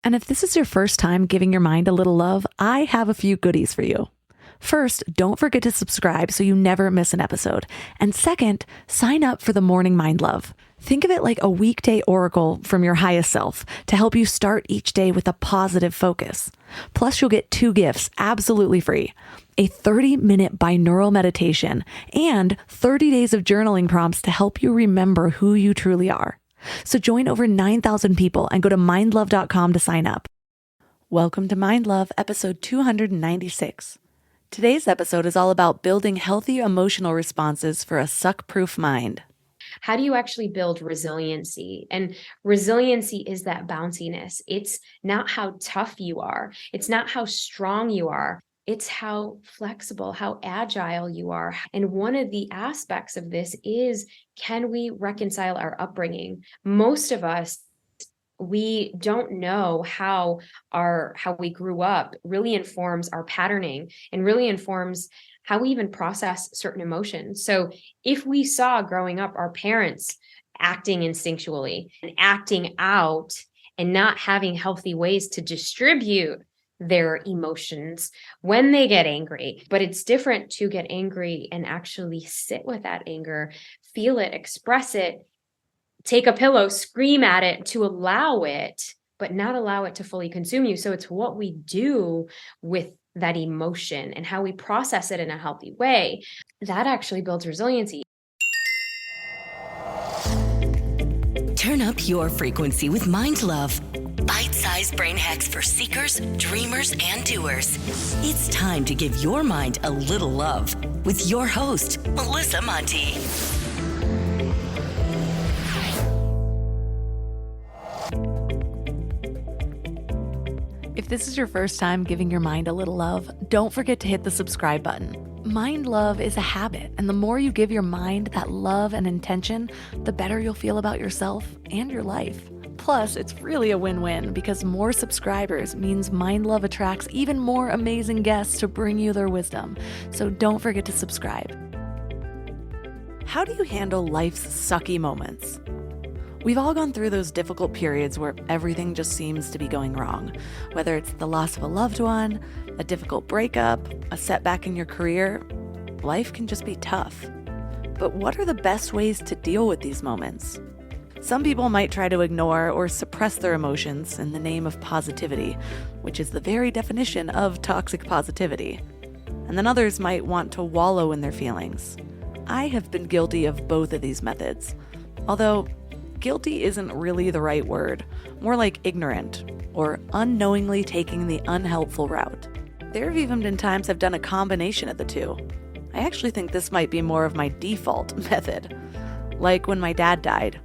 And if this is your first time giving your mind a little love, I have a few goodies for you. First, don't forget to subscribe so you never miss an episode. And second, sign up for the Morning Mind Love. Think of it like a weekday oracle from your highest self to help you start each day with a positive focus. Plus, you'll get 2 gifts absolutely free: a 30-minute binaural meditation and 30 days of journaling prompts to help you remember who you truly are. So join over 9,000 people and go to mindlove.com to sign up. Welcome to Mind Love, episode 296. Today's episode is all about building healthy emotional responses for a suck-proof mind. How do you actually build resiliency? And resiliency is that bounciness. It's not how tough you are. It's not how strong you are. It's how flexible, how agile you are. And one of the aspects of this is, can we reconcile our upbringing? Most of us, we don't know how we grew up really informs our patterning and really informs how we even process certain emotions. So if we saw growing up our parents acting instinctually and acting out and not having healthy ways to distribute their emotions when they get angry, but it's different to get angry and actually sit with that anger, feel it, express it, take a pillow, scream at it, to allow it, but not allow it to fully consume you. So it's what we do with that emotion and how we process it in a healthy way that actually builds resiliency. Turn up your frequency with Mind Love. Bite-sized brain hacks for seekers, dreamers, and doers. It's time to give your mind a little love with your host, Melissa Monti. If this is your first time giving your mind a little love, don't forget to hit the subscribe button. Mind love is a habit, and the more you give your mind that love and intention, the better you'll feel about yourself and your life. Plus, it's really a win-win because more subscribers means Mind Love attracts even more amazing guests to bring you their wisdom. So don't forget to subscribe. How do you handle life's sucky moments? We've all gone through those difficult periods where everything just seems to be going wrong. Whether it's the loss of a loved one, a difficult breakup, a setback in your career, life can just be tough. But what are the best ways to deal with these moments? Some people might try to ignore or suppress their emotions in the name of positivity, which is the very definition of toxic positivity. And then others might want to wallow in their feelings. I have been guilty of both of these methods, although guilty isn't really the right word, more like ignorant, or unknowingly taking the unhelpful route. There have even been times I've done a combination of the two. I actually think this might be more of my default method. Like when my dad died.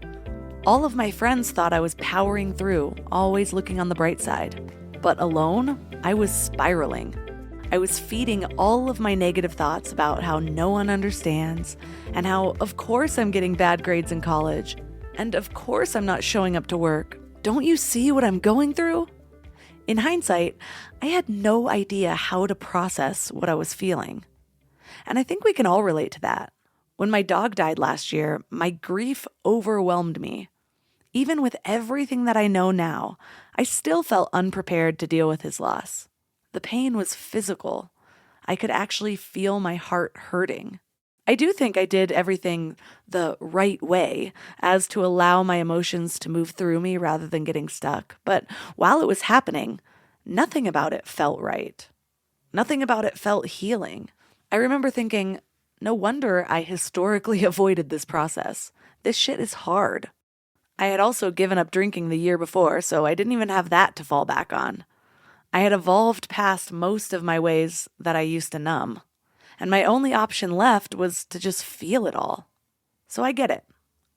All of my friends thought I was powering through, always looking on the bright side. But alone, I was spiraling. I was feeding all of my negative thoughts about how no one understands, and how, of course, I'm getting bad grades in college. And of course I'm not showing up to work. Don't you see what I'm going through? In hindsight, I had no idea how to process what I was feeling. And I think we can all relate to that. When my dog died last year, my grief overwhelmed me. Even with everything that I know now, I still felt unprepared to deal with his loss. The pain was physical. I could actually feel my heart hurting. I do think I did everything the right way, as to allow my emotions to move through me rather than getting stuck. But while it was happening, nothing about it felt right. Nothing about it felt healing. I remember thinking, no wonder I historically avoided this process. This shit is hard. I had also given up drinking the year before, so I didn't even have that to fall back on. I had evolved past most of my ways that I used to numb. And my only option left was to just feel it all. So I get it.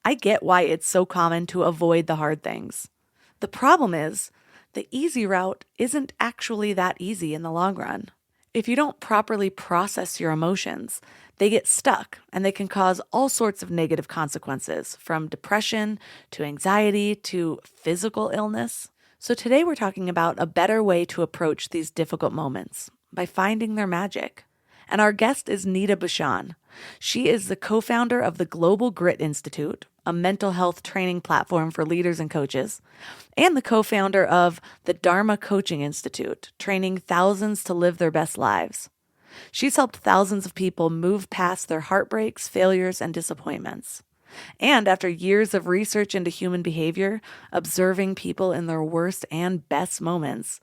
I get why it's so common to avoid the hard things. The problem is, the easy route isn't actually that easy in the long run. If you don't properly process your emotions, they get stuck and they can cause all sorts of negative consequences, from depression to anxiety to physical illness. So today we're talking about a better way to approach these difficult moments by finding their magic. And our guest is Neeta Bhushan, She is the co-founder of the Global Grit Institute, a mental health training platform for leaders and coaches, and the co-founder of the Dharma Coaching Institute, training thousands to live their best lives. She's helped thousands of people move past their heartbreaks, failures, and disappointments. And after years of research into human behavior, observing people in their worst and best moments,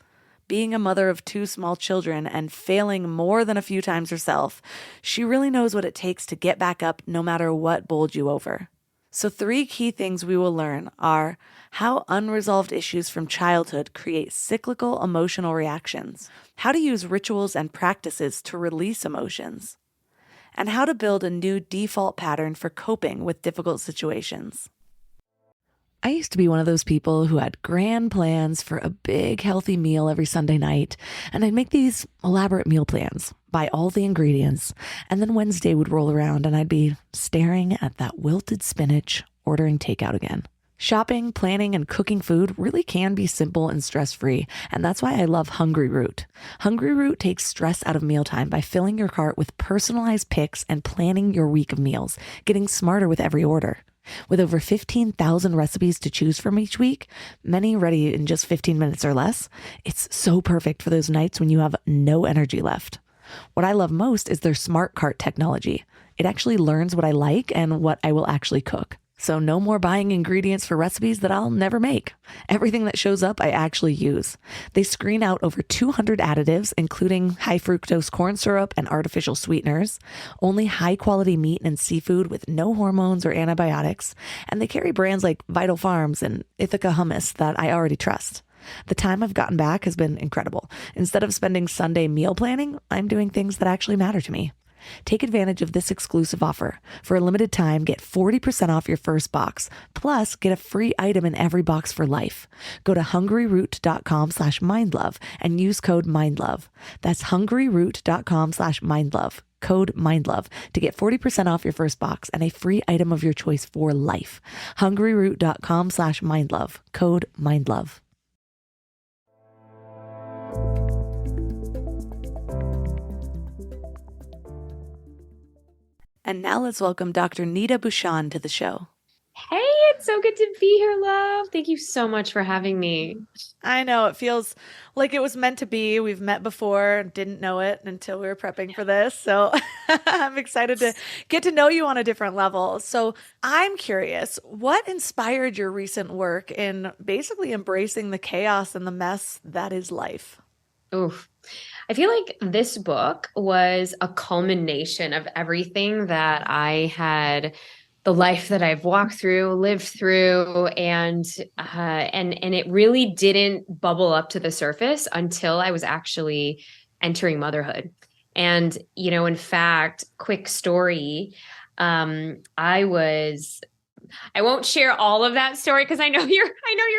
being a mother of 2 small children and failing more than a few times herself, she really knows what it takes to get back up no matter what bowled you over. So 3 key things we will learn are how unresolved issues from childhood create cyclical emotional reactions, how to use rituals and practices to release emotions, and how to build a new default pattern for coping with difficult situations. I used to be one of those people who had grand plans for a big healthy meal every Sunday night, and I'd make these elaborate meal plans, buy all the ingredients, and then Wednesday would roll around and I'd be staring at that wilted spinach, ordering takeout again. Shopping, planning, and cooking food really can be simple and stress-free, and that's why I love Hungry Root. Hungry Root takes stress out of mealtime by filling your cart with personalized picks and planning your week of meals, getting smarter with every order. With over 15,000 recipes to choose from each week, many ready in just 15 minutes or less, it's so perfect for those nights when you have no energy left. What I love most is their smart cart technology. It actually learns what I like and what I will actually cook. So no more buying ingredients for recipes that I'll never make. Everything that shows up, I actually use. They screen out over 200 additives, including high fructose corn syrup and artificial sweeteners, only high quality meat and seafood with no hormones or antibiotics, and they carry brands like Vital Farms and Ithaca Hummus that I already trust. The time I've gotten back has been incredible. Instead of spending Sunday meal planning, I'm doing things that actually matter to me. Take advantage of this exclusive offer. For a limited time, get 40% off your first box, plus get a free item in every box for life. Go to hungryroot.com/mindlove and use code mindlove. That's hungryroot.com/mindlove, code mindlove, to get 40% off your first box and a free item of your choice for life. hungryroot.com/mindlove, code mindlove. And now let's welcome Dr. Neeta Bhushan to the show. Hey, it's so good to be here, love. Thank you so much for having me. I know, it feels like it was meant to be. We've met before, didn't know it until we were prepping for this. So I'm excited to get to know you on a different level. So I'm curious, what inspired your recent work in basically embracing the chaos and the mess that is life? Oof. I feel like this book was a culmination of everything that I had, the life that I've walked through, lived through, and it really didn't bubble up to the surface until I was actually entering motherhood. And, in fact, quick story, I won't share all of that story because I know you're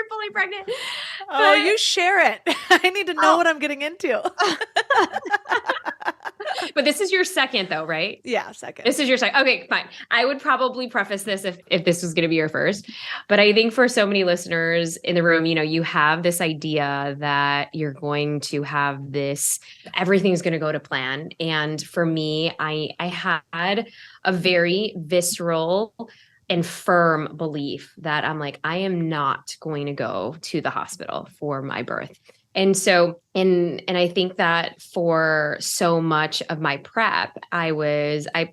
fully pregnant. Oh, you share it. I need to know what I'm getting into. But this is your second though, right? Yeah, second. This is your second. Okay, fine. I would probably preface this if this was going to be your first. But I think for so many listeners in the room, you have this idea that you're going to have this, everything's going to go to plan. And for me, I had a very visceral and firm belief that I'm like, I am not going to go to the hospital for my birth. And so, and I think that for so much of my prep, I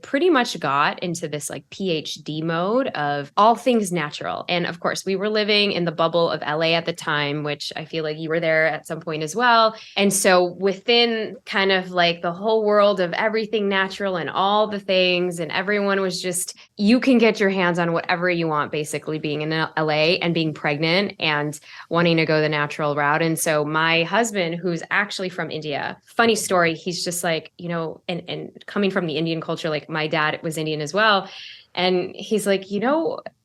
pretty much got into this like PhD mode of all things natural. And of course, we were living in the bubble of LA at the time, which I feel like you were there at some point as well. And so within kind of like the whole world of everything natural and all the things, and everyone was just, you can get your hands on whatever you want, basically being in LA and being pregnant and wanting to go the natural route. And so my husband, who's actually from India, funny story, he's just like, and coming from the Indian culture, like my dad was Indian as well. And he's like,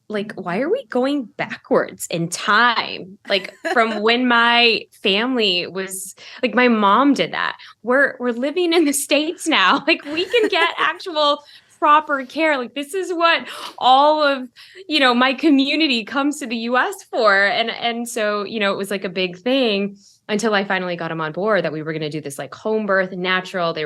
like, why are we going backwards in time? Like from when my family was like, my mom did that. We're living in the States now. Like we can get actual proper care. Like this is what all of, my community comes to the US for. And so, it was like a big thing until I finally got him on board that we were going to do this like home birth, natural. It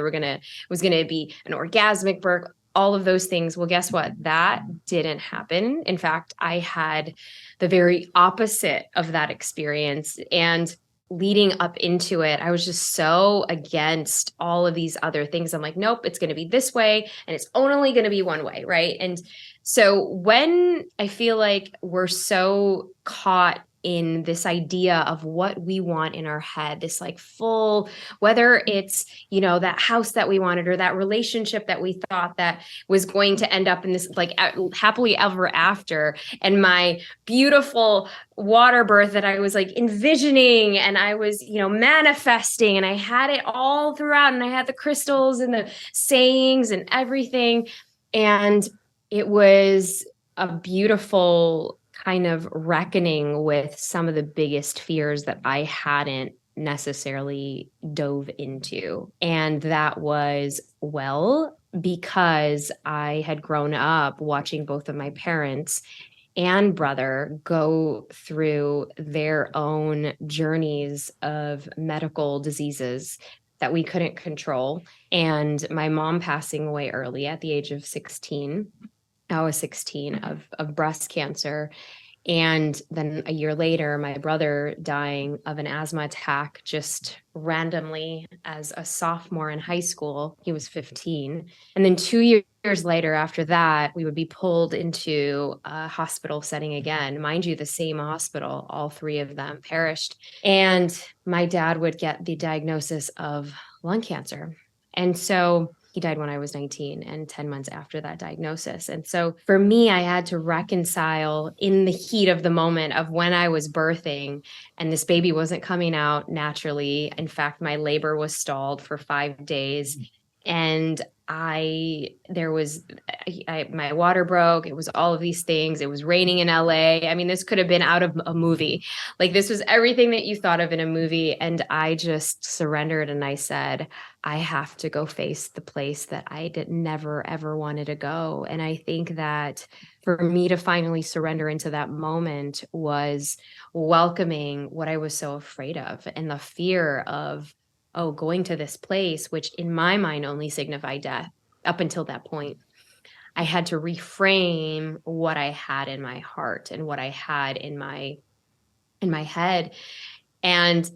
was going to be an orgasmic birth, all of those things. Well, guess what? That didn't happen. In fact, I had the very opposite of that experience. And leading up into it, I was just so against all of these other things. I'm like, nope, it's going to be this way and it's only going to be one way. Right. And so when I feel like we're so caught in this idea of what we want in our head, this like full, whether it's, that house that we wanted or that relationship that we thought that was going to end up in this like happily ever after, and my beautiful water birth that I was like envisioning and I was, manifesting, and I had it all throughout, and I had the crystals and the sayings and everything. And it was a beautiful kind of reckoning with some of the biggest fears that I hadn't necessarily dove into. And that was, because I had grown up watching both of my parents and brother go through their own journeys of medical diseases that we couldn't control. And my mom passing away early at the age of 16. I was 16 of breast cancer. And then a year later, my brother dying of an asthma attack just randomly as a sophomore in high school. He was 15. And then 2 years later after that, we would be pulled into a hospital setting again. Mind you, the same hospital, all three of them perished. And my dad would get the diagnosis of lung cancer. And so he died when I was 19 and 10 months after that diagnosis. And so for me, I had to reconcile in the heat of the moment of when I was birthing and this baby wasn't coming out naturally. In fact, my labor was stalled for 5 days. And my water broke. It was all of these things. It was raining in LA. I mean, this could have been out of a movie. Like, this was everything that you thought of in a movie. And I just surrendered and I said, I have to go face the place that I never, ever wanted to go. And I think that for me to finally surrender into that moment was welcoming what I was so afraid of, and the fear of, going to this place, which in my mind only signified death up until that point. I had to reframe what I had in my heart and what I had in my head. And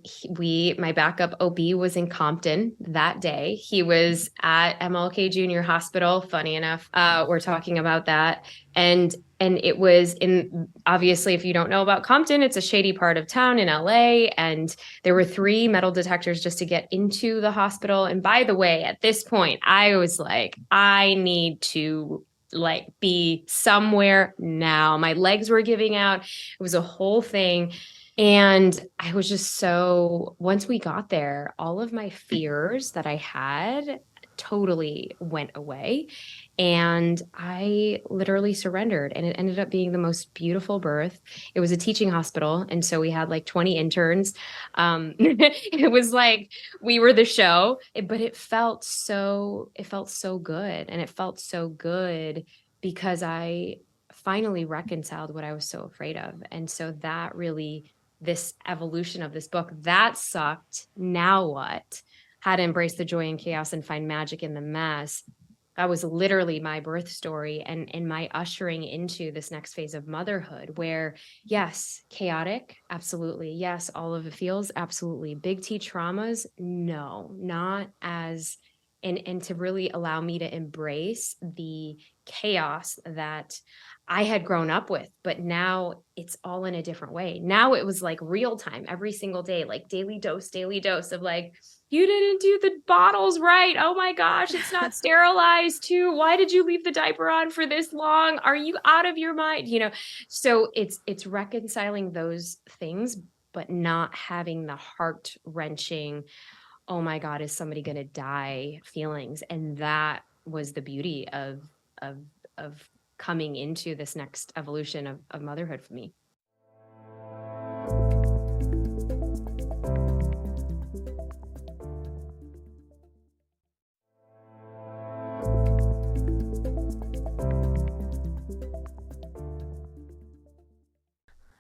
my backup OB was in Compton that day. He was at MLK Junior Hospital. Funny enough, we're talking about that. And it was obviously, if you don't know about Compton, it's a shady part of town in LA. And there were 3 metal detectors just to get into the hospital. And by the way, at this point, I was like, I need to be somewhere now. My legs were giving out. It was a whole thing. And I was just once we got there, all of my fears that I had totally went away. And I literally surrendered, and it ended up being the most beautiful birth. It was a teaching hospital. And so we had 20 interns. It was like we were the show, but it felt so good. And it felt so good because I finally reconciled what I was so afraid of. And so that really, this evolution of this book, that sucked. Now what? How to embrace the joy and chaos and find magic in the mess. That was literally my birth story and my ushering into this next phase of motherhood where, yes, chaotic, absolutely. Yes, all of the feels, absolutely. Big T traumas, no, not as, and to really allow me to embrace the chaos that I had grown up with, but now it's all in a different way. Now it was real time every single day, daily dose of you didn't do the bottles right. Oh my gosh, it's not sterilized too. Why did you leave the diaper on for this long? Are you out of your mind? So it's reconciling those things, but not having the heart wrenching, oh my God, is somebody going to die feelings. And that was the beauty of coming into this next evolution of motherhood for me.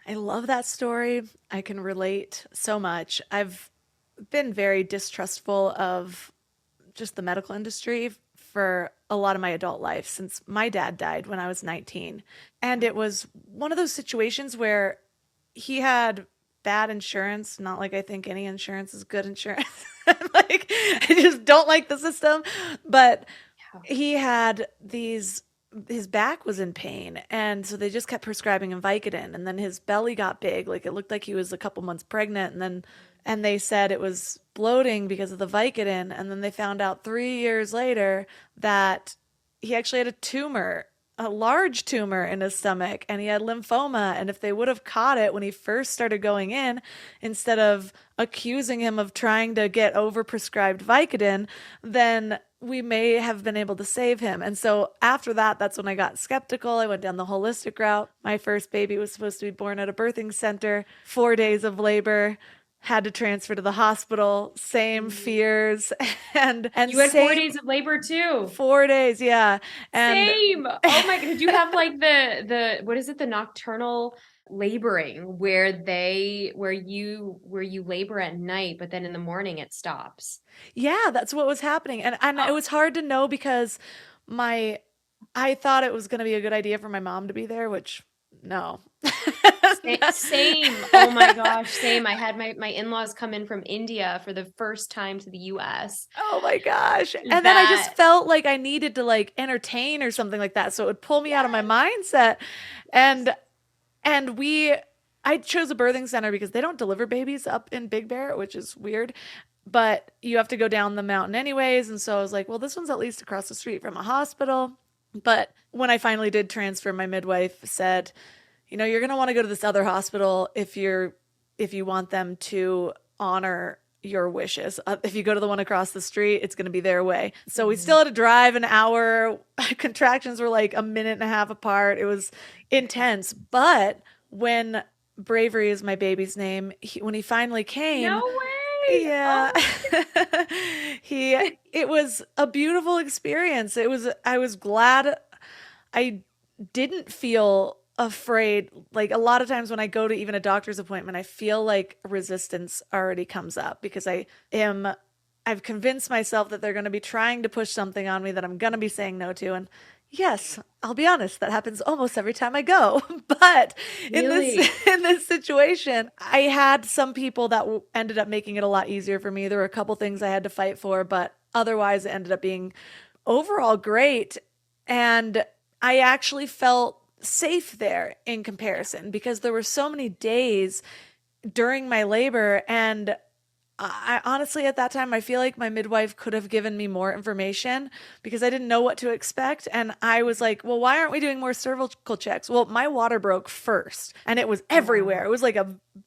I love that story. I can relate so much. I've been very distrustful of just the medical industry for a lot of my adult life since my dad died when I was 19. And it was one of those situations where he had bad insurance, not like I think any insurance is good insurance. Like, I just don't like the system. But he had his back was in pain, and so they just kept prescribing him Vicodin, and then his belly got big, like it looked like he was a couple months pregnant, and they said it was bloating because of the Vicodin, and then they found out 3 years later that he actually had a tumor, a large tumor in his stomach, and he had lymphoma. And if they would have caught it when he first started going in, instead of accusing him of trying to get overprescribed Vicodin, then we may have been able to save him. And so after that, that's when I got skeptical. I went down the holistic route. My first baby was supposed to be born at a birthing center, 4 days of labor, had to transfer to the hospital, same fears. And you had 4 days of labor too. 4 days, yeah. And same. Oh my God. You have like the what is it? The nocturnal laboring where you labor at night, but then in the morning it stops. Yeah, that's what was happening. And it was hard to know because I thought it was going to be a good idea for my mom to be there, which no. Same. Oh my gosh, same. I had my in-laws come in from India for the first time to the US. Oh my gosh. And then I just felt like I needed to like entertain or something like that. So it would pull me out of my mindset. And I chose a birthing center because they don't deliver babies up in Big Bear, which is weird. But you have to go down the mountain anyways. And so I was like, well, this one's at least across the street from a hospital. But when I finally did transfer, my midwife said, you're going to want to go to this other hospital if you want them to honor your wishes. If you go to the one across the street, it's going to be their way. So we still had to drive an hour. Contractions were like a minute and a half apart. It was intense. But when Bravery is my baby's name, when he finally came. No way. Yeah. Oh. It was a beautiful experience. I was glad I didn't feel afraid. Like a lot of times when I go to even a doctor's appointment, I feel like resistance already comes up because I've convinced myself that they're going to be trying to push something on me that I'm going to be saying no to. And yes, I'll be honest, that happens almost every time I go. But Really? in this situation, I had some people that ended up making it a lot easier for me. There were a couple things I had to fight for, but otherwise it ended up being overall great. And I actually felt safe there in comparison because there were so many days during my labor, and I honestly, at that time, I feel like my midwife could have given me more information because I didn't know what to expect. And I was like, well, why aren't we doing more cervical checks? Well, my water broke first and it was everywhere. It was like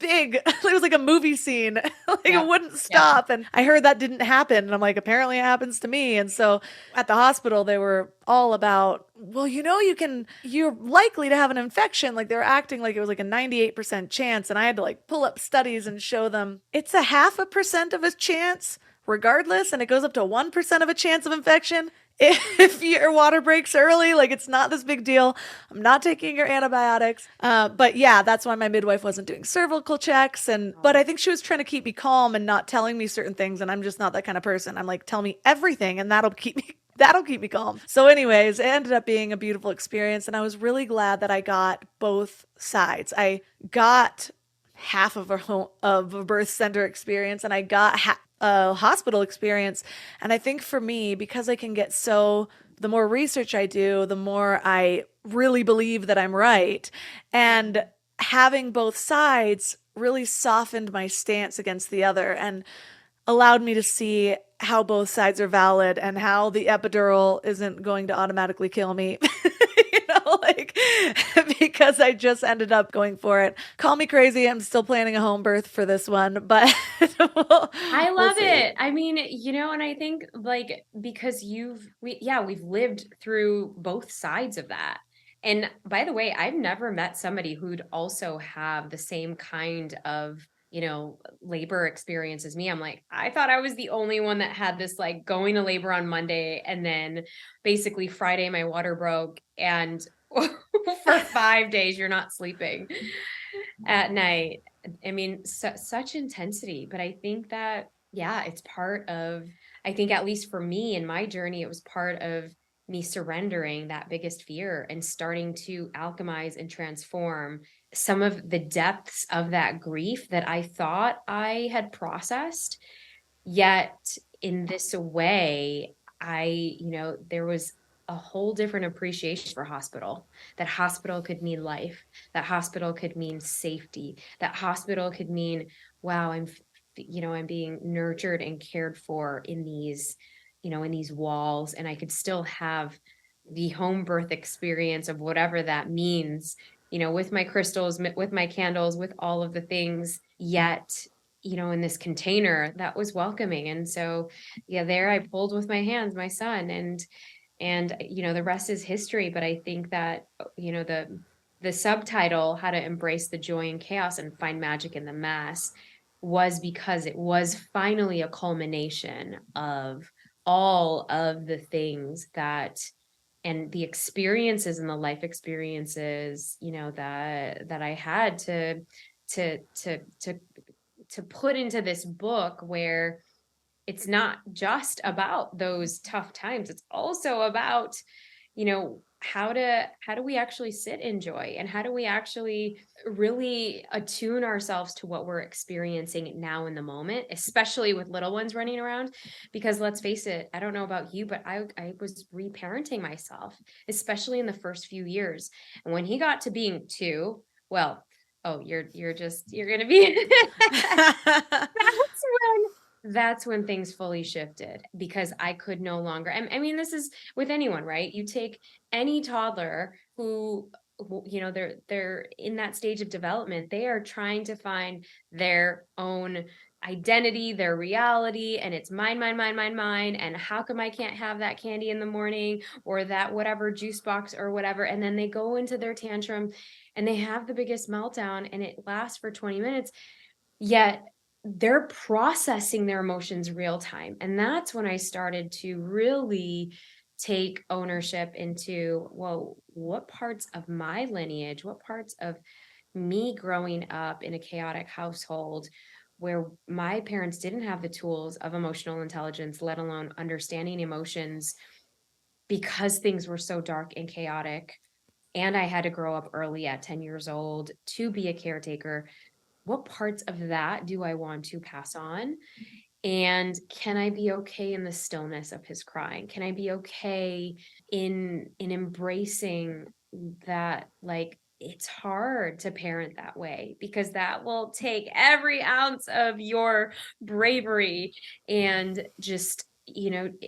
it was like a movie scene. It wouldn't stop. Yeah. And I heard that didn't happen. And I'm like, apparently it happens to me. And so at the hospital, they were all about, well, you're likely to have an infection. Like they were acting like it was like a 98% chance. And I had to like pull up studies and show them it's a 0.5% of a chance regardless. And it goes up to 1% of a chance of infection. If your water breaks early, like it's not this big deal. I'm not taking your antibiotics. But yeah, that's why my midwife wasn't doing cervical checks. But I think she was trying to keep me calm and not telling me certain things. And I'm just not that kind of person. I'm like, tell me everything and that'll keep me calm. So anyways, it ended up being a beautiful experience. And I was really glad that I got both sides. I got half of a birth center experience and I got a hospital experience. And I think for me, because I can get the more research I do, the more I really believe that I'm right. And having both sides really softened my stance against the other and allowed me to see how both sides are valid and how the epidural isn't going to automatically kill me. Because I just ended up going for it. Call me crazy. I'm still planning a home birth for this one, but I love it. I mean, and I think like, because we've lived through both sides of that. And by the way, I've never met somebody who'd also have the same kind of labor experience as me. I'm like, I thought I was the only one that had this, like going to labor on Monday and then basically Friday my water broke and for 5 days you're not sleeping at night. I mean, such intensity, but I think that Yeah, it's part of, I think, at least for me in my journey, it was part of me surrendering that biggest fear and starting to alchemize and transform some of the depths of that grief that I thought I had processed. Yet in this way, there was a whole different appreciation for hospital. That hospital could mean life. That hospital could mean safety. That hospital could mean, wow, I'm being nurtured and cared for in these walls, and I could still have the home birth experience of whatever that means, with my crystals, with my candles, with all of the things, yet in this container that was welcoming. And so, yeah, there I pulled with my hands, my son, and the rest is history. But I think that, the subtitle, How to Embrace the Joy and Chaos and Find Magic in the Mess, was because it was finally a culmination of all of the things that, and the experiences and the life experiences, that I had to to to to put into this book, where it's not just about those tough times. It's also about, how do we actually sit in joy, and how do we actually really attune ourselves to what we're experiencing now in the moment, especially with little ones running around. Because let's face it, I don't know about you, but I was reparenting myself, especially in the first few years. And when he got to being 2, well, oh, you're gonna be that's when things fully shifted, because I could no longer. I mean, this is with anyone, right? You take any toddler who, they're in that stage of development. They are trying to find their own identity, their reality, and it's mine, mine, mine, mine, mine. And how come I can't have that candy in the morning, or that whatever juice box or whatever? And then they go into their tantrum and they have the biggest meltdown, and it lasts for 20 minutes. Yet they're processing their emotions real time. And that's when I started to really take ownership into, well, what parts of my lineage, what parts of me growing up in a chaotic household where my parents didn't have the tools of emotional intelligence, let alone understanding emotions, because things were so dark and chaotic. And I had to grow up early at 10 years old to be a caretaker. What parts of that do I want to pass on? And can I be okay in the stillness of his crying? Can I be okay in embracing that, like, it's hard to parent that way, because that will take every ounce of your bravery, and just,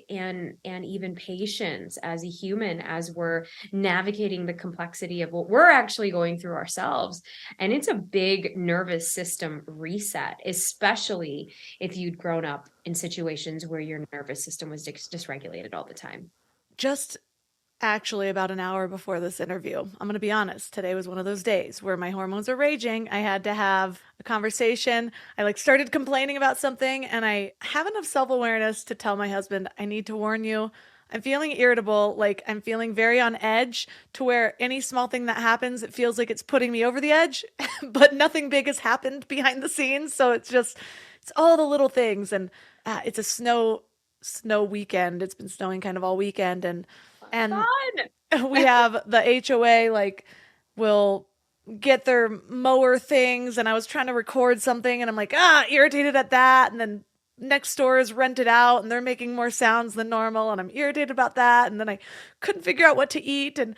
and even patience as a human, as we're navigating the complexity of what we're actually going through ourselves. And it's a big nervous system reset, especially if you'd grown up in situations where your nervous system was dysregulated all the time. Just actually about an hour before this interview, I'm going to be honest, today was one of those days where my hormones are raging. I had to have a conversation. I started complaining about something, and I have enough self-awareness to tell my husband, I need to warn you, I'm feeling irritable. I'm feeling very on edge, to where any small thing that happens, it feels like it's putting me over the edge, but nothing big has happened behind the scenes. So it's all the little things. And it's a snow weekend. It's been snowing kind of all weekend. And Fun. we have the HOA, will get their mower things, and I was trying to record something, and I'm irritated at that. And then next door is rented out, and they're making more sounds than normal, and I'm irritated about that. And then I couldn't figure out what to eat, and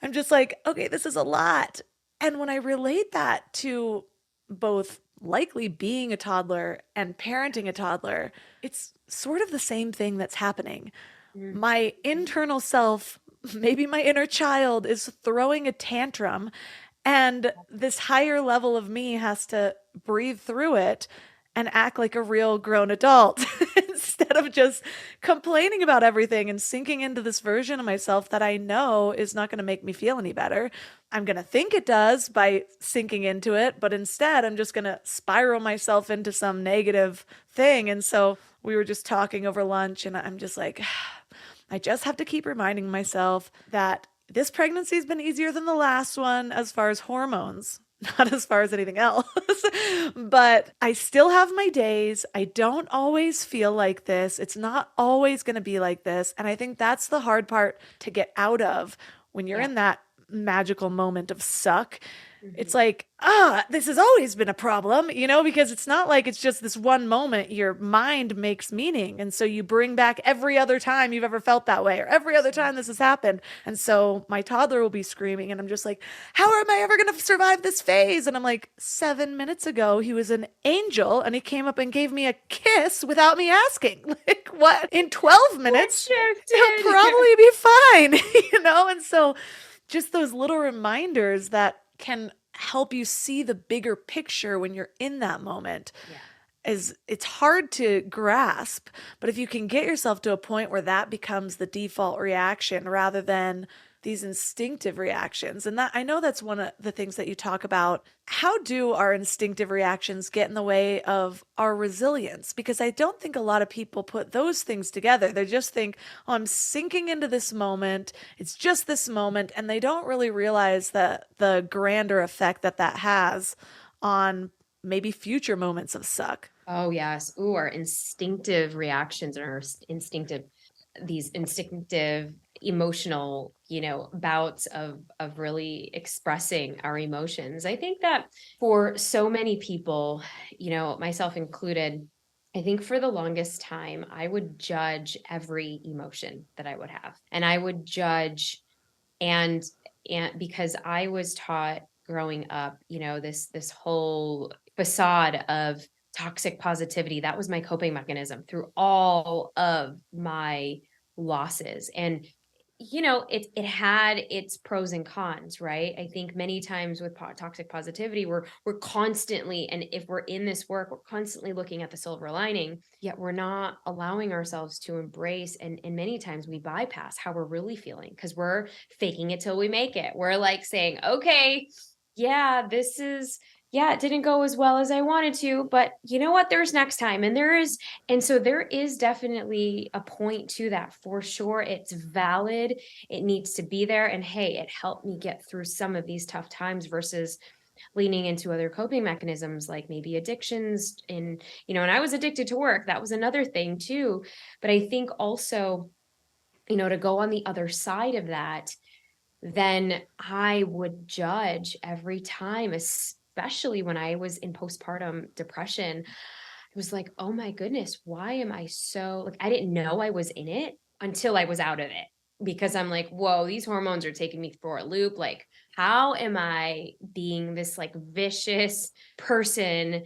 I'm just like, okay, this is a lot. And when I relate that to both likely being a toddler and parenting a toddler, it's sort of the same thing that's happening. My internal self, maybe my inner child, is throwing a tantrum, and this higher level of me has to breathe through it and act like a real grown adult instead of just complaining about everything and sinking into this version of myself that I know is not going to make me feel any better. I'm going to think it does by sinking into it, but instead I'm just going to spiral myself into some negative thing. And so we were just talking over lunch, and I'm just like, I just have to keep reminding myself that this pregnancy has been easier than the last one as far as hormones. not as far as anything else. But I still have my days. I don't always feel like this. It's not always going to be like this. And I think that's the hard part to get out of when you're Yeah. in that magical moment of suck. It's Mhm. like, this has always been a problem, because it's not like it's just this one moment. Your mind makes meaning. And so you bring back every other time you've ever felt that way or every other time this has happened. And so my toddler will be screaming and I'm just like, how am I ever going to survive this phase? And I'm like, 7 minutes ago, he was an angel and he came up and gave me a kiss without me asking. Like, what? In 12 minutes, he'll Shifted. probably be fine, And so just those little reminders that can help you see the bigger picture when you're in that moment Yeah. is it's hard to grasp, but if you can get yourself to a point where that becomes the default reaction rather than these instinctive reactions. And that I know that's one of the things that you talk about. How do our instinctive reactions get in the way of our resilience? Because I don't think a lot of people put those things together. They just think, oh, I'm sinking into this moment. It's just this moment. And they don't really realize that the grander effect that that has on maybe future moments of suck. Oh, yes. Ooh, our instinctive reactions and our these instinctive emotional, bouts of really expressing our emotions. I think that for so many people, myself included, I think for the longest time, I would judge every emotion that I would have. And I would judge and because I was taught growing up, this whole facade of toxic positivity, that was my coping mechanism through all of my losses. And it had its pros and cons, right? I think many times with toxic positivity, we're constantly, and if we're in this work, we're constantly looking at the silver lining, yet we're not allowing ourselves to embrace, and many times we bypass how we're really feeling because we're faking it till we make it. We're like saying, okay, yeah, it didn't go as well as I wanted to, but you know what? There's next time. And so there is definitely a point to that for sure. It's valid. It needs to be there. And hey, it helped me get through some of these tough times versus leaning into other coping mechanisms like maybe addictions. And I was addicted to work. That was another thing too. But I think also, to go on the other side of that, then I would judge every time, especially when I was in postpartum depression. It was like, oh my goodness, why am I so like, I didn't know I was in it until I was out of it because I'm like, whoa, these hormones are taking me for a loop. Like, how am I being this like vicious person?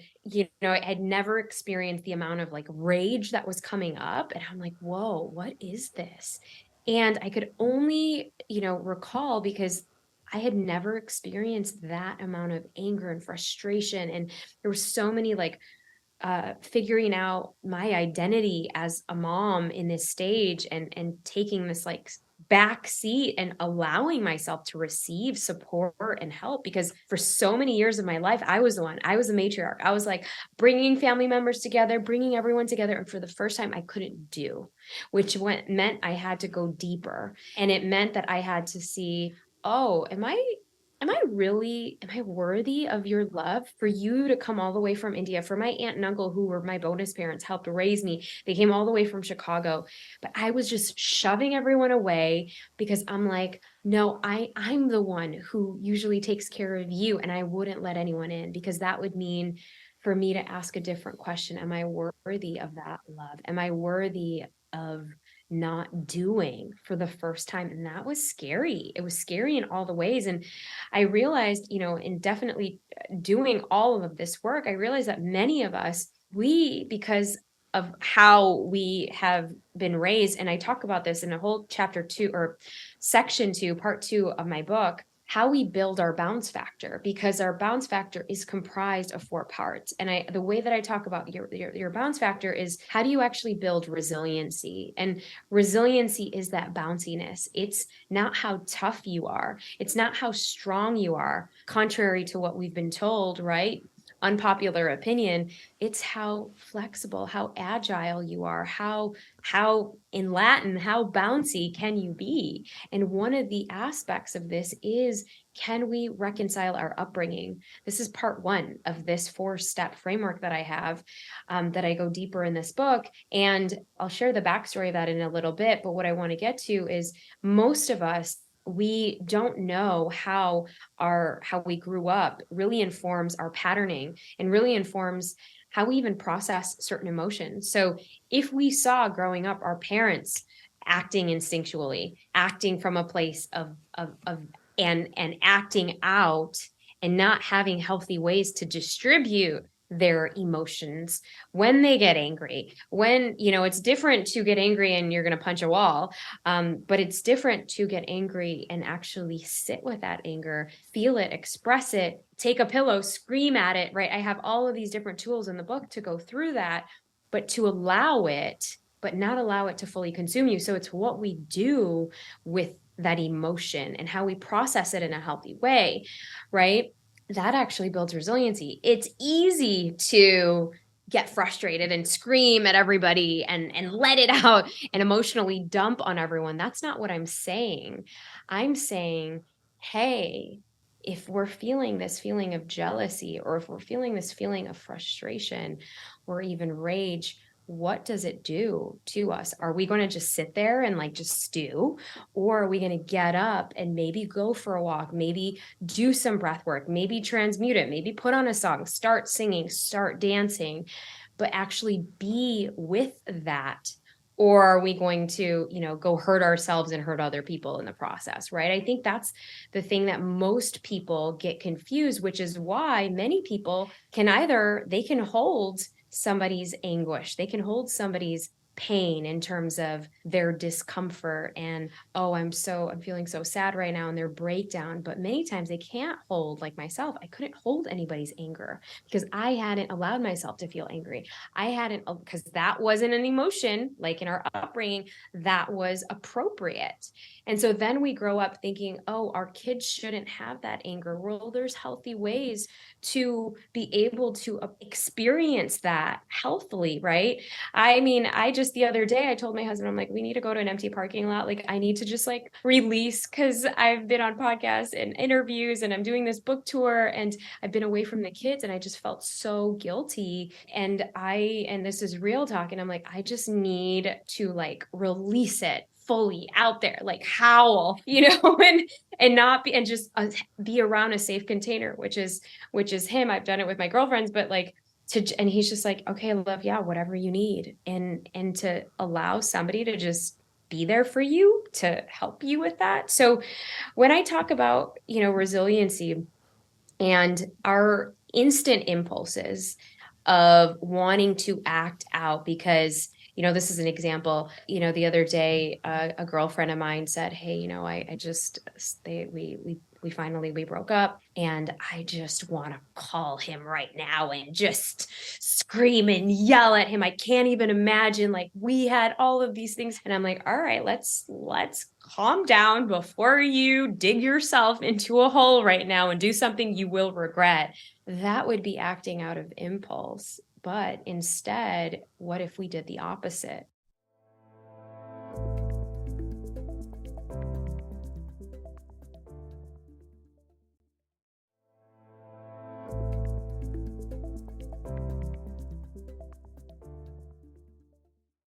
I had never experienced the amount of like rage that was coming up. And I'm like, whoa, what is this? And I could only, recall because I had never experienced that amount of anger and frustration. And there were so many like figuring out my identity as a mom in this stage and taking this like back seat and allowing myself to receive support and help because for so many years of my life I was the matriarch. I was like bringing family members together, bringing everyone together, and for the first time I couldn't do, which meant I had to go deeper, and it meant that I had to see, oh, am I worthy of your love? For you to come all the way from India, for my aunt and uncle, who were my bonus parents, helped raise me. They came all the way from Chicago, but I was just shoving everyone away because I'm like, no, I'm the one who usually takes care of you. And I wouldn't let anyone in because that would mean for me to ask a different question. Am I worthy of that love? Am I worthy of not doing for the first time? And that was scary. It was scary in all the ways. And I realized, in definitely doing all of this work, I realized that many of us, because of how we have been raised, and I talk about this in a whole chapter 2 or section 2, part 2 of my book, how we build our bounce factor, because our bounce factor is comprised of 4 parts. And the way that I talk about your bounce factor is how do you actually build resiliency? And resiliency is that bounciness. It's not how tough you are. It's not how strong you are, contrary to what we've been told, right? Unpopular opinion. It's how flexible, how agile you are, how in Latin, how bouncy can you be? And one of the aspects of this is, can we reconcile our upbringing? This is part one of this 4-step framework that I have, that I go deeper in this book. And I'll share the backstory of that in a little bit. But what I want to get to is most of us, we don't know how we grew up really informs our patterning and really informs how we even process certain emotions. So if we saw growing up our parents acting instinctually, acting from a place of and acting out and not having healthy ways to distribute their emotions when they get angry, when, it's different to get angry and you're going to punch a wall. But it's different to get angry and actually sit with that anger, feel it, express it, take a pillow, scream at it, right? I have all of these different tools in the book to go through that, but to allow it, but not allow it to fully consume you. So it's what we do with that emotion and how we process it in a healthy way, right? That actually builds resiliency. It's easy to get frustrated and scream at everybody and let it out and emotionally dump on everyone. That's not what I'm saying. I'm saying, hey, if we're feeling this feeling of jealousy, or if we're feeling this feeling of frustration or even rage, what does it do to us? Are we going to just sit there and just stew? Or are we going to get up and maybe go for a walk, maybe do some breath work, maybe transmute it, maybe put on a song, start singing, start dancing, but actually be with that? Or are we going to, go hurt ourselves and hurt other people in the process, right? I think that's the thing that most people get confused, which is why many people they can hold somebody's anguish. They can hold somebody's pain in terms of their discomfort and, oh, I'm feeling so sad right now, and their breakdown. But many times they can't hold, like myself, I couldn't hold anybody's anger because I hadn't allowed myself to feel angry. Because that wasn't an emotion, like in our upbringing, that was appropriate. And so then we grow up thinking, oh, our kids shouldn't have that anger. Well, there's healthy ways to be able to experience that healthily, right? I mean, the other day, I told my husband, I'm like, we need to go to an empty parking lot. I need to just release, because I've been on podcasts and interviews and I'm doing this book tour and I've been away from the kids and I just felt so guilty. And this is real talk. And I'm like, I just need to release it fully out there, howl, and not be, and just be around a safe container, which is him. I've done it with my girlfriends, but and he's just like, okay, love, yeah, whatever you need. And to allow somebody to just be there for you, to help you with that. So when I talk about, resiliency and our instant impulses of wanting to act out, because, this is an example, the other day, a girlfriend of mine said, hey, we broke up and I just want to call him right now and just scream and yell at him. I can't even imagine, we had all of these things. And I'm like, all right, let's calm down before you dig yourself into a hole right now and do something you will regret. That would be acting out of impulse. But instead, what if we did the opposite?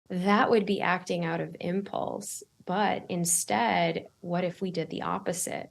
That would be acting out of impulse. But instead, what if we did the opposite?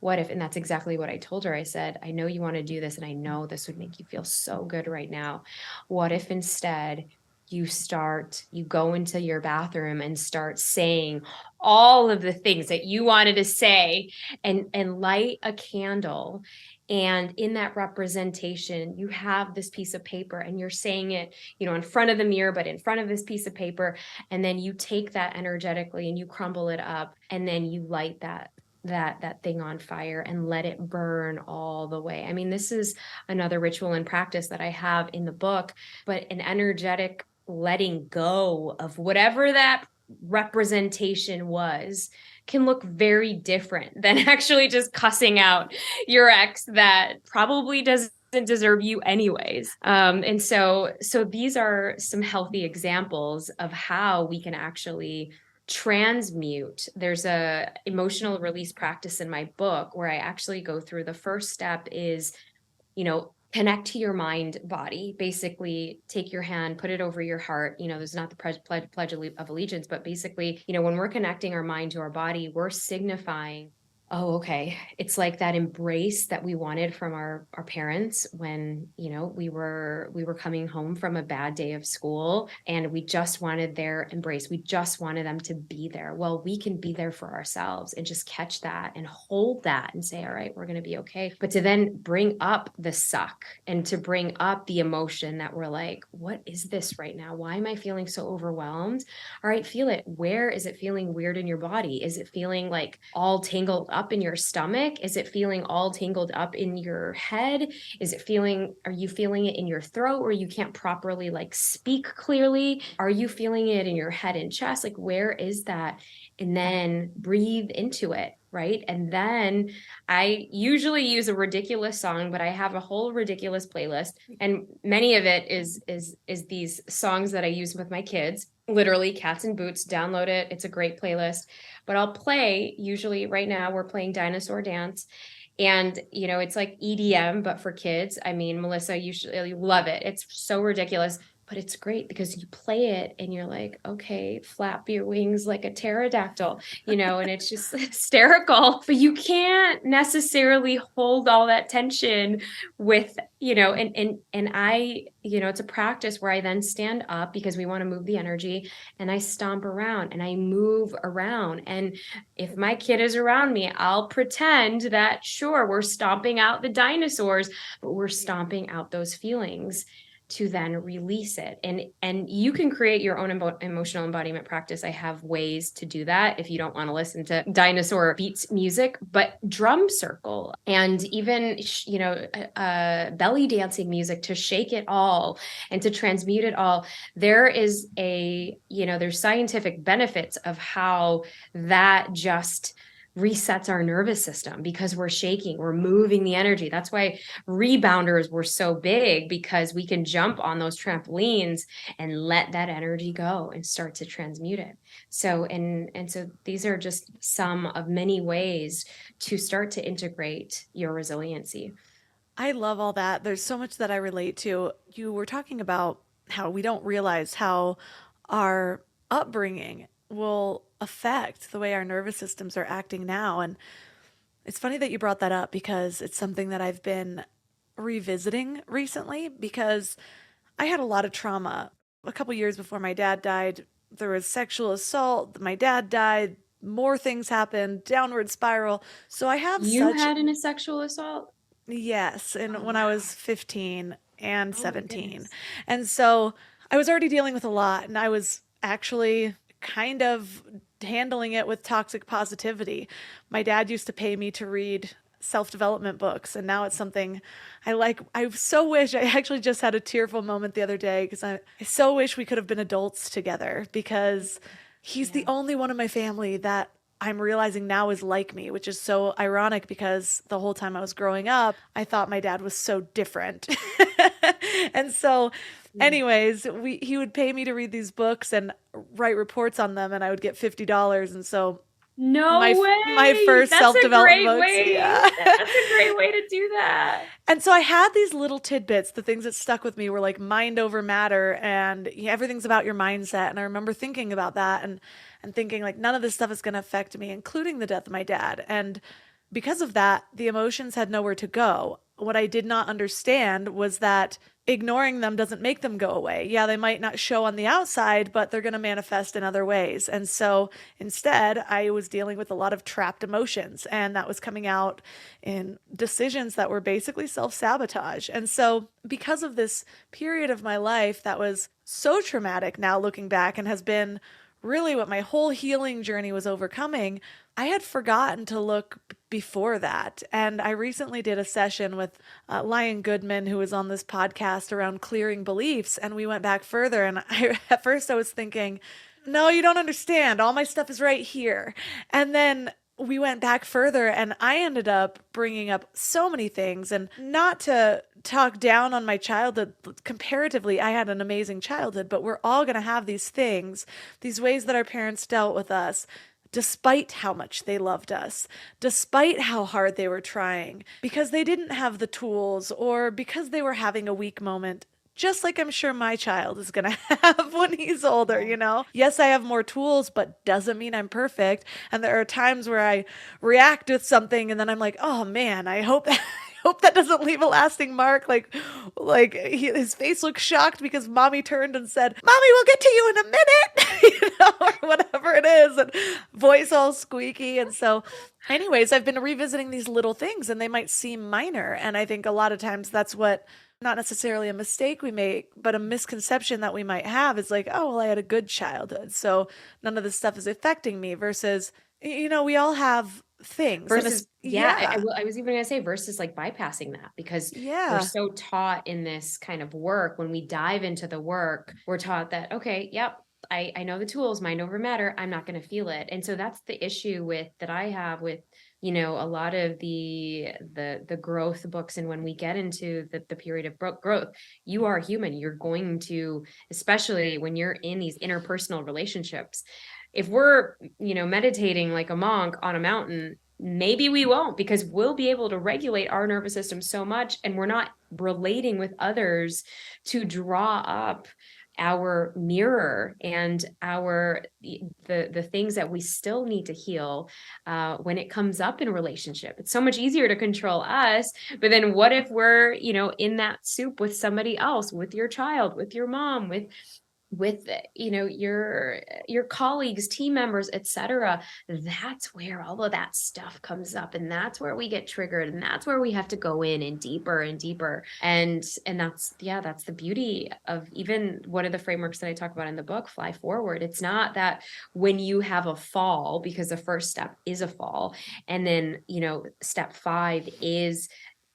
What if, and that's exactly what I told her. I said, I know you want to do this and I know this would make you feel so good right now. What if instead you go into your bathroom and start saying all of the things that you wanted to say and light a candle. And in that representation, you have this piece of paper and you're saying it, in front of the mirror, but in front of this piece of paper. And then you take that energetically and you crumble it up and then you light that thing on fire and let it burn all the way. I mean, this is another ritual and practice that I have in the book, but an energetic letting go of whatever that representation was can look very different than actually just cussing out your ex that probably doesn't deserve you anyways. And so these are some healthy examples of how we can actually transmute. There's a emotional release practice in my book where I actually go through the first step is, connect to your mind body. Basically, take your hand, put it over your heart. There's not the pledge of allegiance, but basically, when we're connecting our mind to our body, we're signifying, oh, okay. It's like that embrace that we wanted from our parents when, we were coming home from a bad day of school and we just wanted their embrace. We just wanted them to be there. Well, we can be there for ourselves and just catch that and hold that and say, all right, we're going to be okay. But to then bring up the suck and to bring up the emotion that we're like, what is this right now? Why am I feeling so overwhelmed? All right, feel it. Where is it feeling weird in your body? Is it feeling like all tangled up in your stomach? Is it feeling all tangled up in your head? Are you feeling it in your throat where you can't properly like speak clearly? Are you feeling it in your head and chest? Like, where is that? And then breathe into it. Right. And then I usually use a ridiculous song, but I have a whole ridiculous playlist. And many of it is these songs that I use with my kids, literally Cats and Boots. Download it. It's a great playlist. But I'll play, usually right now we're playing Dinosaur Dance. And, it's like EDM, but for kids. I mean, Melissa, you should love it. It's so ridiculous. But it's great because you play it and you're like, okay, flap your wings like a pterodactyl, and it's just hysterical. But you can't necessarily hold all that tension with, and I, it's a practice where I then stand up because we want to move the energy and I stomp around and I move around. And if my kid is around me, I'll pretend that, sure, we're stomping out the dinosaurs, but we're stomping out those feelings to then release it. And you can create your own emotional embodiment practice. I have ways to do that if you don't want to listen to dinosaur beats music, but drum circle and even, belly dancing music to shake it all and to transmute it all. There's scientific benefits of how that just resets our nervous system because we're shaking, we're moving the energy. That's why rebounders were so big, because we can jump on those trampolines and let that energy go and start to transmute it. So, and so these are just some of many ways to start to integrate your resiliency. I love all that. There's so much that I relate to. You were talking about how we don't realize how our upbringing will affect the way our nervous systems are acting now. And it's funny that you brought that up because it's something that I've been revisiting recently because I had a lot of trauma. A couple years before my dad died, there was sexual assault. My dad died. More things happened, downward spiral. So I have You had a sexual assault? Yes. And when I was 15 and 17. Goodness. And so I was already dealing with a lot, and I was actually kind of handling it with toxic positivity. My dad used to pay me to read self-development books, and now it's something I like. I so wish, I actually just had a tearful moment the other day because I so wish we could have been adults together, because he's the only one in my family that I'm realizing now is like me, which is so ironic because the whole time I was growing up, I thought my dad was so different. And so anyways, he would pay me to read these books and write reports on them, and I would get $50. And so my first self-development books. That's a great way to do that. And so I had these little tidbits. The things that stuck with me were like mind over matter, and everything's about your mindset. And I remember thinking about that and thinking like, none of this stuff is going to affect me, including the death of my dad. And because of that, the emotions had nowhere to go. What I did not understand was that ignoring them doesn't make them go away. Yeah, they might not show on the outside, but they're going to manifest in other ways. And so instead, I was dealing with a lot of trapped emotions, and that was coming out in decisions that were basically self-sabotage. And so because of this period of my life that was so traumatic now looking back, and has been really what my whole healing journey was overcoming, I had forgotten to look before that. And I recently did a session with Lion Goodman, who was on this podcast, around clearing beliefs. And we went back further. And at first I was thinking, no, you don't understand. All my stuff is right here. And then we went back further and I ended up bringing up so many things, and not to talk down on my childhood. Comparatively, I had an amazing childhood, but we're all going to have these things, these ways that our parents dealt with us, despite how much they loved us, despite how hard they were trying, because they didn't have the tools or because they were having a weak moment. Just like I'm sure my child is going to have when he's older, you know? Yes, I have more tools, but doesn't mean I'm perfect. And there are times where I react with something and then I'm like, oh man, I hope that, I hope that doesn't leave a lasting mark. His face looks shocked because mommy turned and said, "Mommy, we'll get to you in a minute," you know, or whatever it is, and voice all squeaky. And so anyways, I've been revisiting these little things and they might seem minor. And I think a lot of times that's what, not necessarily a mistake we make, but a misconception that we might have is like, oh, well, I had a good childhood, so none of this stuff is affecting me, versus, you know, we all have things. Versus, I was even going to say versus like bypassing that, because we're so taught in this kind of work, when we dive into the work, we're taught that, okay, yep, I know the tools, mind over matter, I'm not going to feel it. And so that's the issue that I have with, you know, a lot of the growth books. And when we get into the period of growth, you are human. You're going to, especially when you're in these interpersonal relationships, if we're, you know, meditating like a monk on a mountain, maybe we won't, because we'll be able to regulate our nervous system so much, and we're not relating with others to draw up our mirror and the things that we still need to heal when it comes up in a relationship. It's so much easier to control us, but then what if we're, you know, in that soup with somebody else, with your child, with your mom, with you know, your colleagues, team members, etc. That's where all of that stuff comes up, and that's where we get triggered, and that's where we have to go in and deeper and deeper. And that's the beauty of even one of the frameworks that I talk about in the book, Fly Forward. It's not that when you have a fall, because the first step is a fall, and then, you know, step 5 is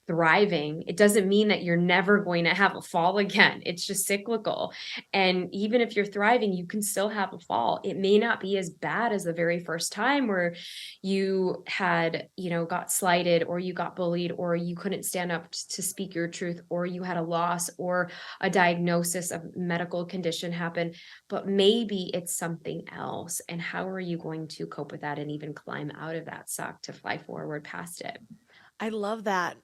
thriving, it doesn't mean that you're never going to have a fall again. It's just cyclical. And even if you're thriving, you can still have a fall. It may not be as bad as the very first time where you had, you know, got slighted, or you got bullied, or you couldn't stand up to speak your truth, or you had a loss or a diagnosis of medical condition happen. But maybe it's something else. And how are you going to cope with that and even climb out of that suck to fly forward past it? I love that,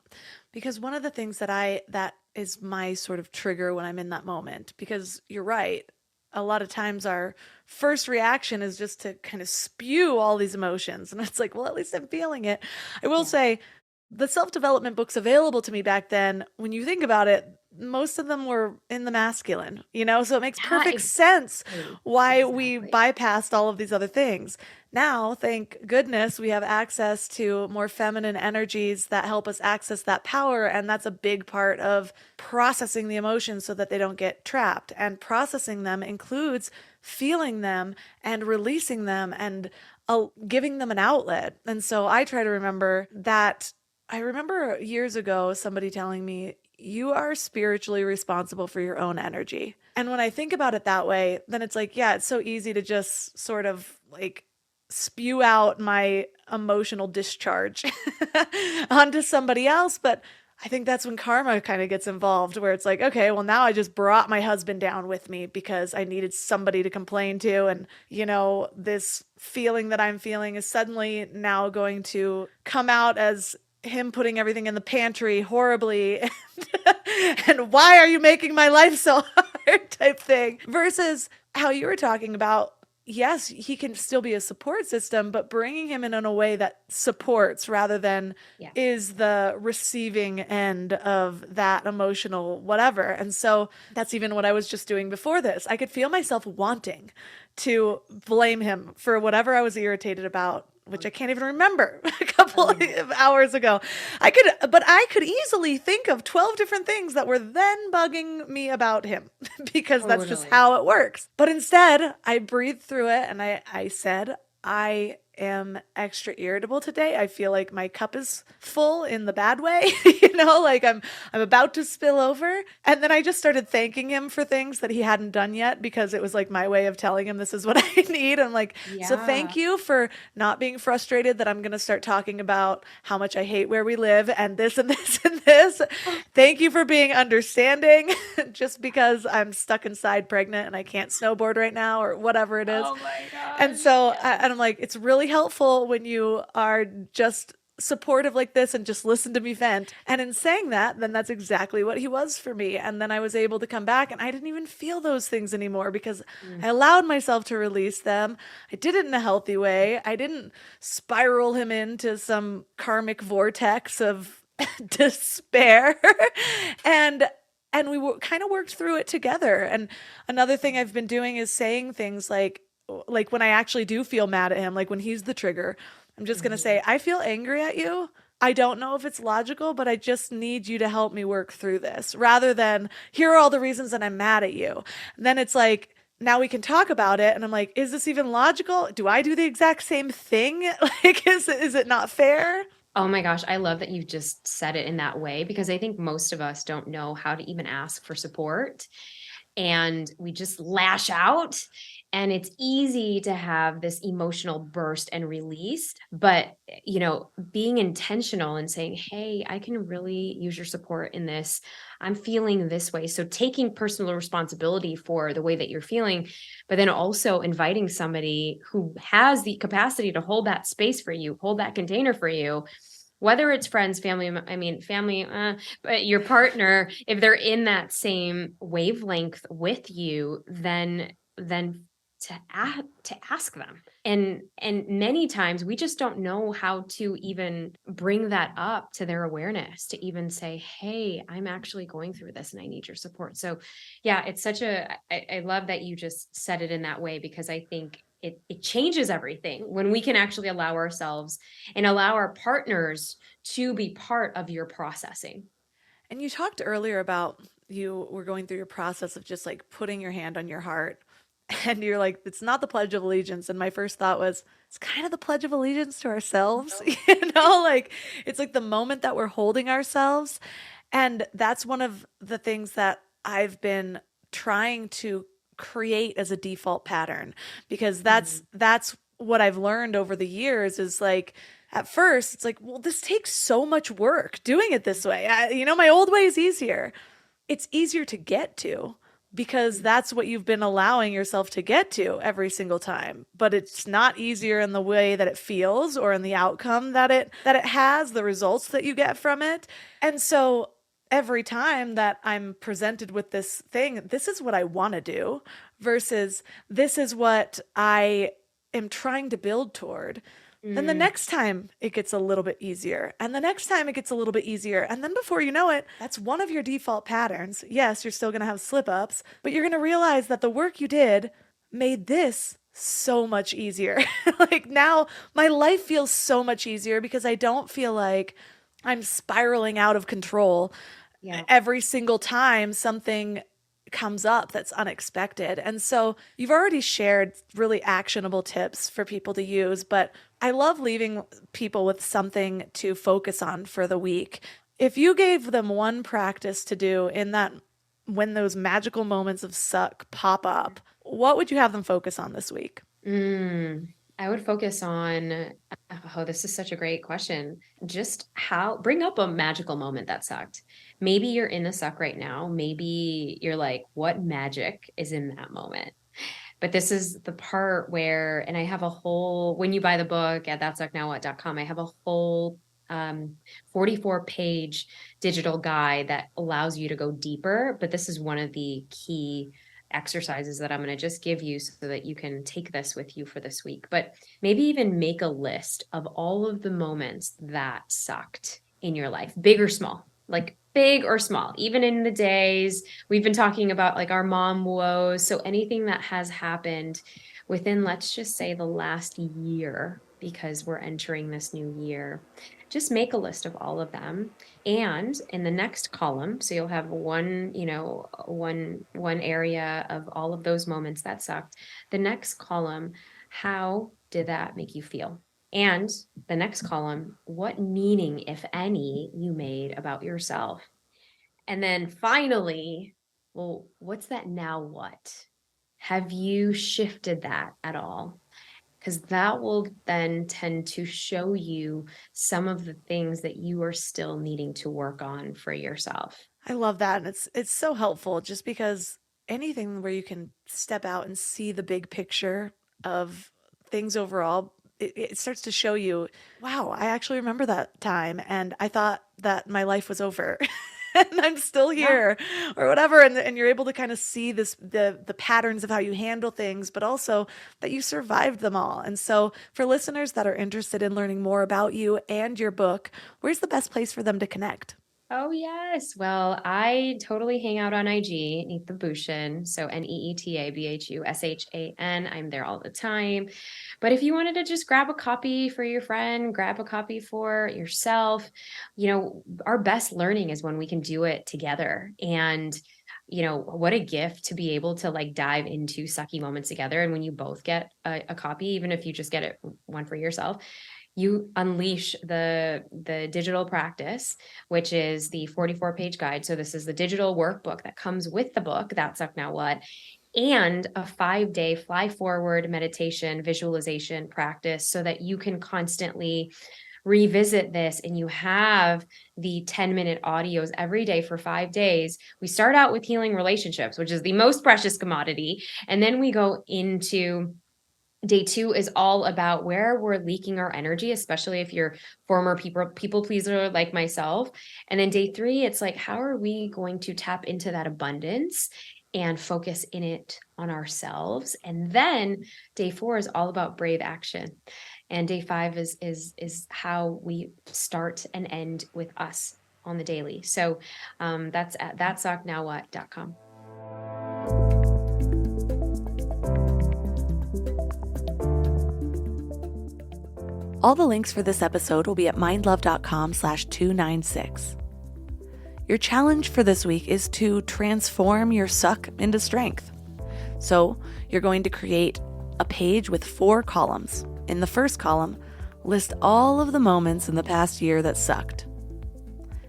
because one of the things that is my sort of trigger when I'm in that moment, because you're right, a lot of times our first reaction is just to kind of spew all these emotions, and it's like, well, at least I'm feeling it. I will say, the self-development books available to me back then, when you think about it, most of them were in the masculine, you know, so it makes perfect sense why we bypassed all of these other things. Now, thank goodness, we have access to more feminine energies that help us access that power. And that's a big part of processing the emotions so that they don't get trapped. And processing them includes feeling them and releasing them and giving them an outlet. And so I try to remember that. I remember years ago somebody telling me, you are spiritually responsible for your own energy. And when I think about it that way, then it's like, yeah, it's so easy to just sort of like spew out my emotional discharge onto somebody else. But I think that's when karma kind of gets involved, where it's like, okay, well, now I just brought my husband down with me because I needed somebody to complain to. And, you know, this feeling that I'm feeling is suddenly now going to come out as him putting everything in the pantry horribly and why are you making my life so hard type thing, versus how you were talking about, yes, he can still be a support system, but bringing him in a way that supports rather than is the receiving end of that emotional whatever. And so that's even what I was just doing before this. I could feel myself wanting to blame him for whatever I was irritated about, which I can't even remember a couple of hours ago. I could easily think of 12 different things that were then bugging me about him because that's just how it works. But instead, I breathed through it and I said, I am extra irritable today. I feel like my cup is full in the bad way, like I'm about to spill over. And then I just started thanking him for things that he hadn't done yet because it was like my way of telling him this is what I need. I'm like, so Yeah. thank you for not being frustrated that I'm going to start talking about how much I hate where we live and this and this and this. Thank you for being understanding just because I'm stuck inside pregnant and I can't snowboard right now or whatever it is. Oh my And gosh. so, Yes. and I'm like, it's really helpful when you are just supportive like this and just listen to me vent. And in saying that, then that's exactly what he was for me. And then I was able to come back and I didn't even feel those things anymore because Mm. I allowed myself to release them. I did it in a healthy way. I didn't spiral him into some karmic vortex of despair. and and we kind of worked through it together. And another thing I've been doing is saying things like when I actually do feel mad at him, like when he's the trigger, I'm just going to Mhm. say, I feel angry at you. I don't know if it's logical, but I just need you to help me work through this rather than here are all the reasons that I'm mad at you. And then it's like, now we can talk about it. And I'm like, is this even logical? Do I do the exact same thing? Like, is it not fair? Oh my gosh, I love that you just said it in that way because I think most of us don't know how to even ask for support and we just lash out. And it's easy to have this emotional burst and release. But, being intentional and saying, hey, I can really use your support in this. I'm feeling this way. So taking personal responsibility for the way that you're feeling, but then also inviting somebody who has the capacity to hold that space for you, hold that container for you, whether it's friends, family, I mean, family, but your partner, if they're in that same wavelength with you, then to ask them. And many times we just don't know how to even bring that up to their awareness to even say, hey, I'm actually going through this and I need your support. So yeah, it's I love that you just said it in that way because I think it changes everything when we can actually allow ourselves and allow our partners to be part of your processing. And you talked earlier about you were going through your process of just like putting your hand on your heart. And you're like, it's not the Pledge of Allegiance. And my first thought was, it's kind of the Pledge of Allegiance to ourselves. Like it's like the moment that we're holding ourselves. And that's one of the things that I've been trying to create as a default pattern because that's Mhm. that's what I've learned over the years is like at first it's like, well, this takes so much work doing it this way. My old way is easier. It's easier to get to because that's what you've been allowing yourself to get to every single time, but it's not easier in the way that it feels or in the outcome that it has, the results that you get from it. And so every time that I'm presented with this thing, this is what I want to do versus this is what I am trying to build toward, then the Mm. next time it gets a little bit easier. And the next time it gets a little bit easier. And then before you know it, that's one of your default patterns. Yes, you're still going to have slip ups, but you're going to realize that the work you did made this so much easier. Like now my life feels so much easier because I don't feel like I'm spiraling out of control Yeah. every single time something comes up that's unexpected. And so you've already shared really actionable tips for people to use, but I love leaving people with something to focus on for the week. If you gave them one practice to do in that when those magical moments of suck pop up, what would you have them focus on this week? I would focus on, oh, this is such a great question. Just how bring up a magical moment that sucked. Maybe you're in the suck right now. Maybe you're like, what magic is in that moment? But this is the part where, and I have a whole, when you buy the book at thatsucknowwhat.com, I have a whole 44-page digital guide that allows you to go deeper. But this is one of the key exercises that I'm going to just give you so that you can take this with you for this week. But maybe even make a list of all of the moments that sucked in your life, big or small, like big or small, even in the days. We've been talking about like our mom woes. So anything that has happened within, let's just say, the last year, because we're entering this new year, just make a list of all of them. And in the next column, so you'll have one area of all of those moments that sucked. The next column, How did that make you feel? And the next column, what meaning, if any, you made about yourself? And then finally, well, what's that now what? Have you shifted that at all? Because that will then tend to show you some of the things that you are still needing to work on for yourself. I love that. And it's so helpful just because anything where you can step out and see the big picture of things overall, it starts to show you, wow, I actually remember that time and I thought that my life was over. And I'm still here or whatever. And you're able to kind of see the patterns of how you handle things, but also that you survived them all. And so for listeners that are interested in learning more about you and your book, where's the best place for them to connect? Oh, yes. Well, I totally hang out on IG, Neeta Bhushan. So NeetaBhushan. I'm there all the time. But if you wanted to just grab a copy for your friend, grab a copy for yourself, our best learning is when we can do it together. And what a gift to be able to like dive into sucky moments together. And when you both get a copy, even if you just get it one for yourself, you unleash the digital practice, which is the 44-page guide. So this is the digital workbook that comes with the book, That Suck Now What, and a 5-day fly forward meditation visualization practice so that you can constantly revisit this and you have the 10-minute audios every day for 5 days. We start out with healing relationships, which is the most precious commodity. And then we go into Day 2 is all about where we're leaking our energy, especially if you're former people pleaser like myself. And then Day 3, it's like, how are we going to tap into that abundance and focus in it on ourselves? And then Day 4 is all about brave action. And Day 5 is how we start and end with us on the daily. So that's at thatsucknowwhat.com. All the links for this episode will be at mindlove.com/296. Your challenge for this week is to transform your suck into strength. So you're going to create a page with 4 columns. In the first column, list all of the moments in the past year that sucked.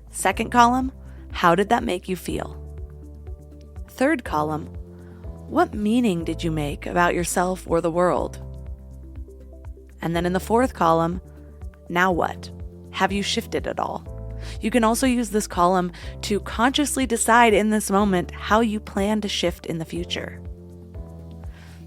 Second column, how did that make you feel? Third column, what meaning did you make about yourself or the world? And then in the fourth column, now what? Have you shifted at all? You can also use this column to consciously decide in this moment how you plan to shift in the future.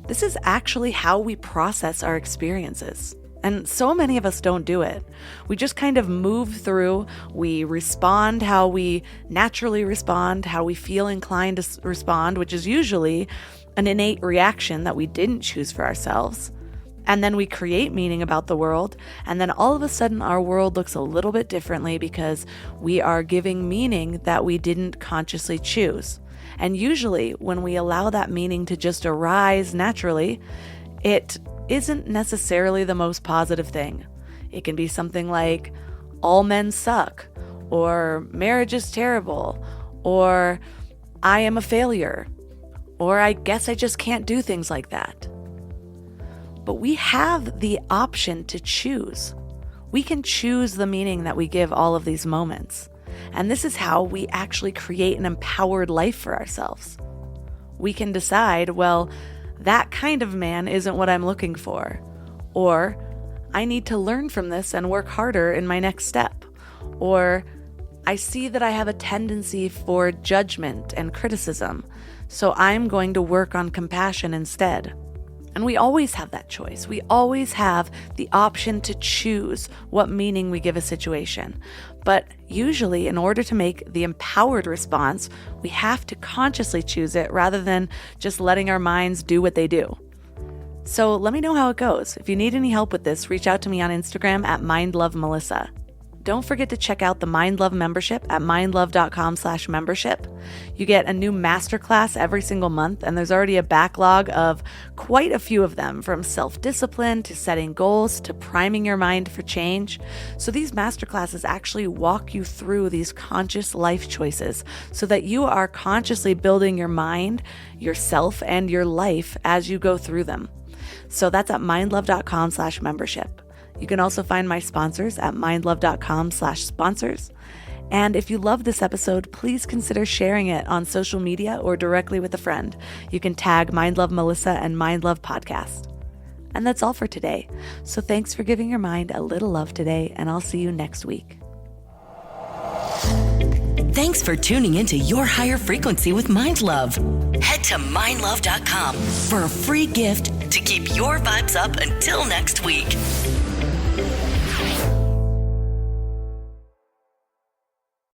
This is actually how we process our experiences. And so many of us don't do it. We just kind of move through. We respond how we naturally respond, how we feel inclined to respond, which is usually an innate reaction that we didn't choose for ourselves. And then we create meaning about the world. And then all of a sudden our world looks a little bit differently because we are giving meaning that we didn't consciously choose. And usually when we allow that meaning to just arise naturally, it isn't necessarily the most positive thing. It can be something like, all men suck, or marriage is terrible, or I am a failure, or I guess I just can't do things like that. But we have the option to choose. We can choose the meaning that we give all of these moments. And this is how we actually create an empowered life for ourselves. We can decide, well, that kind of man isn't what I'm looking for. Or, I need to learn from this and work harder in my next step. Or, I see that I have a tendency for judgment and criticism, so I'm going to work on compassion instead. And we always have that choice. We always have the option to choose what meaning we give a situation. But usually, in order to make the empowered response, we have to consciously choose it rather than just letting our minds do what they do. So let me know how it goes. If you need any help with this, reach out to me on Instagram at mindlovemelissa. Don't forget to check out the Mind Love membership at mindlove.com/membership. You get a new masterclass every single month, and there's already a backlog of quite a few of them, from self-discipline to setting goals to priming your mind for change. So these masterclasses actually walk you through these conscious life choices so that you are consciously building your mind, yourself, and your life as you go through them. So that's at mindlove.com/membership. You can also find my sponsors at mindlove.com/sponsors. And if you love this episode, please consider sharing it on social media or directly with a friend. You can tag Mindlove Melissa and Mindlove Podcast. And that's all for today. So thanks for giving your mind a little love today, and I'll see you next week. Thanks for tuning into Your Higher Frequency with Mind Love. Head to mindlove.com for a free gift to keep your vibes up until next week.